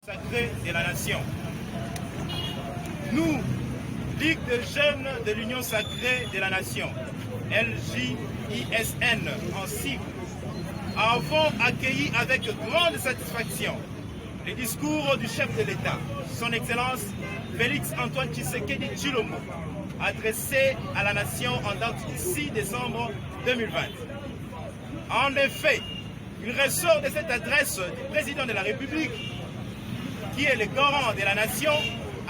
Sacrée de la nation. Nous, Ligue de jeunes de l'Union sacrée de la nation, LJISN en sigle, avons accueilli avec grande satisfaction le discours du chef de l'État, son Excellence Félix Antoine Tshisekedi Tshilombo, adressé à la nation en date du 6 décembre 2020. En effet, il ressort de cette adresse du président de la République, qui est le garant de la nation,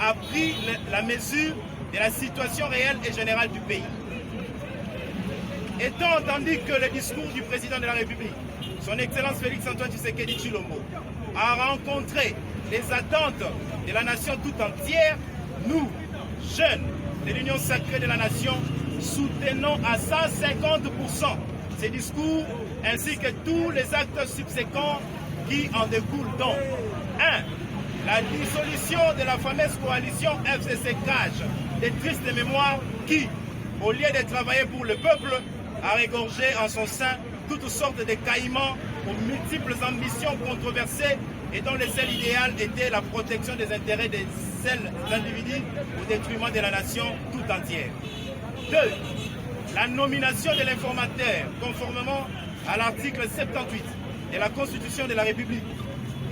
a pris la mesure de la situation réelle et générale du pays. Étant entendu que le discours du président de la République, son Excellence Félix Antoine Tshisekedi Tshilombo, a rencontré les attentes de la nation tout entière, nous, jeunes de l'Union sacrée de la nation, soutenons à 150% ces discours ainsi que tous les actes subséquents qui en découlent donc. 1. La dissolution de la fameuse coalition FCC Cage, des tristes mémoires qui, au lieu de travailler pour le peuple, a régorgé en son sein toutes sortes de caïmans aux multiples ambitions controversées et dont le seul idéal était la protection des intérêts des seuls individus au détriment de la nation tout entière. 2. La nomination de l'informateur, conformément à l'article 78 de la Constitution de la République,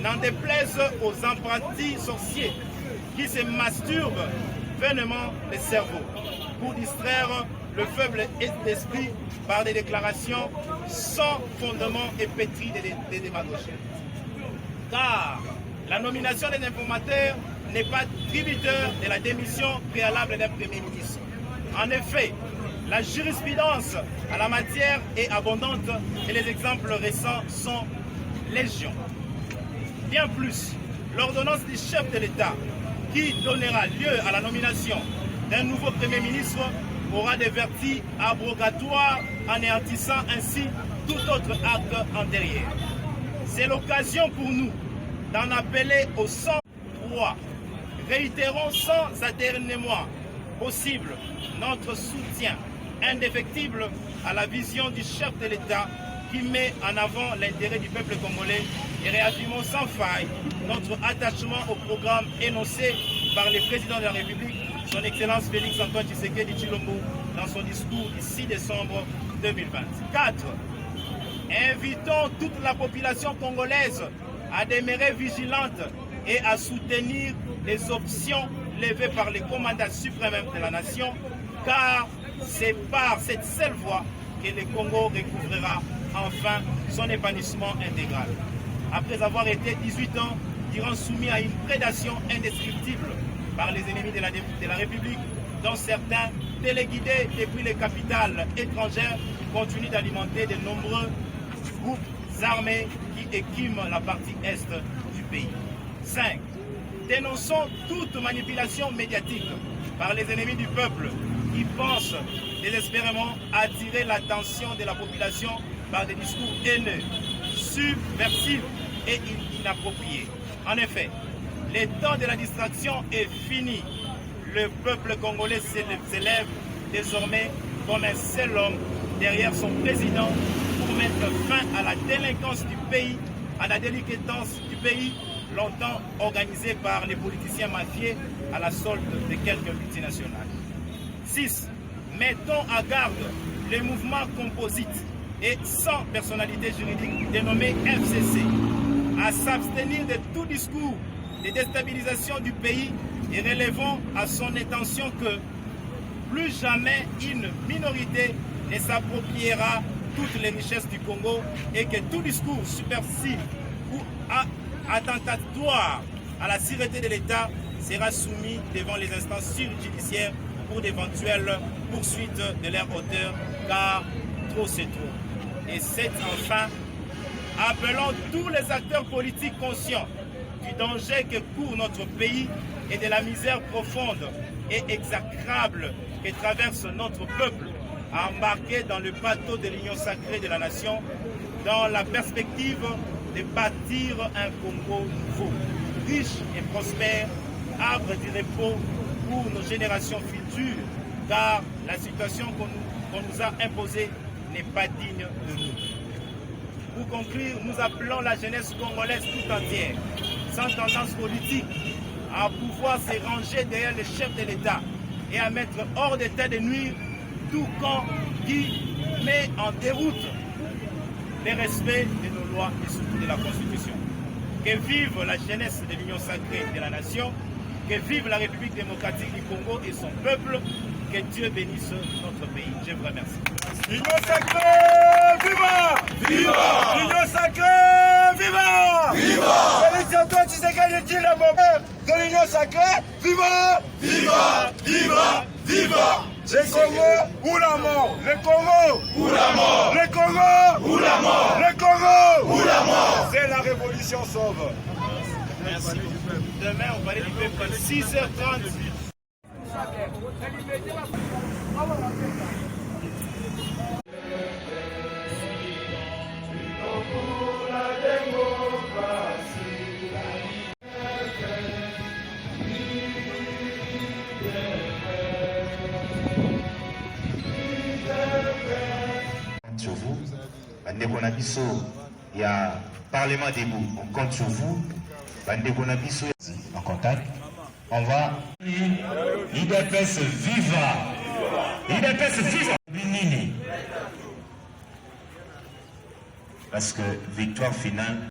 n'en déplaise aux apprentis sorciers qui se masturbent vainement le cerveau pour distraire le faible d'esprit par des déclarations sans fondement et pétries de démagogie. Car la nomination des informateurs n'est pas tributaire de la démission préalable d'un Premier ministre. En effet, la jurisprudence à la matière est abondante et les exemples récents sont légion. Bien plus, l'ordonnance du chef de l'État qui donnera lieu à la nomination d'un nouveau Premier ministre aura des vertus abrogatoires, anéantissant ainsi tout autre acte antérieur. C'est l'occasion pour nous d'en appeler au 103. Réitérons sans aternement possible notre soutien indéfectible à la vision du chef de l'État qui met en avant l'intérêt du peuple congolais et réaffirmons sans faille notre attachement au programme énoncé par le président de la République, son Excellence Félix Antoine Tshisekedi Tshilombo, dans son discours du 6 décembre 2020. 4. Invitons toute la population congolaise à demeurer vigilante et à soutenir les options levées par les commandants suprêmes de la nation, car c'est par cette seule voie que le Congo recouvrira enfin son épanouissement intégral. Après avoir été 18 ans durant soumis à une prédation indescriptible par les ennemis de la République, dont certains, téléguidés depuis les capitales étrangères, continuent d'alimenter de nombreux groupes armés qui écument la partie est du pays. 5. Dénonçons toute manipulation médiatique par les ennemis du peuple qui pensent désespérément attirer l'attention de la population par des discours haineux, subversifs et inappropriés. En effet, le temps de la distraction est fini. Le peuple congolais s'élève désormais comme un seul homme derrière son président pour mettre fin à la délinquance du pays, à la délinquance du pays, longtemps organisée par les politiciens mafieux à la solde de quelques multinationales. 6. Mettons à garde les mouvements composites et sans personnalité juridique dénommés FCC à s'abstenir de tout discours de déstabilisation du pays et relevons à son intention que plus jamais une minorité ne s'appropriera toutes les richesses du Congo et que tout discours subversif ou attentatoire à la sûreté de l'État sera soumis devant les instances judiciaires pour d'éventuelles poursuites de leur auteur, car trop c'est trop. Et 7. Enfin, appelons tous les acteurs politiques conscients du danger que court notre pays et de la misère profonde et exécrable que traverse notre peuple à embarquer dans le bateau de l'Union sacrée de la nation dans la perspective de bâtir un Congo nouveau, riche et prospère, arbre du repos pour nos générations futures, car la situation qu'on nous a imposée n'est pas digne de nous. Pour conclure, nous appelons la jeunesse congolaise tout entière, sans tendance politique, à pouvoir se ranger derrière le chef de l'État et à mettre hors d'état de nuire tout camp qui met en déroute le respect de nos lois et surtout de la Constitution. Que vive la jeunesse de l'Union sacrée de la nation, que vive la République démocratique du Congo et son peuple, que Dieu bénisse notre pays. Je vous remercie. L'Union sacrée, viva! Viva! L'Union sacrée, viva! Viva! Félix Antoine Tshisekedi dit le moment de l'Union sacrée, viva! Viva! Viva! Viva! Le Congo ou la mort! Le Congo ou la mort! Le Congo ou la mort! Le Congo ou la mort! C'est la révolution sauve. Merci. Demain, on va aller du peuple à 6h30. Sur vous, il y a Parlement debout, on compte sur vous. En contact, on va. IDPS viva! IDPS viva! Parce que victoire finale.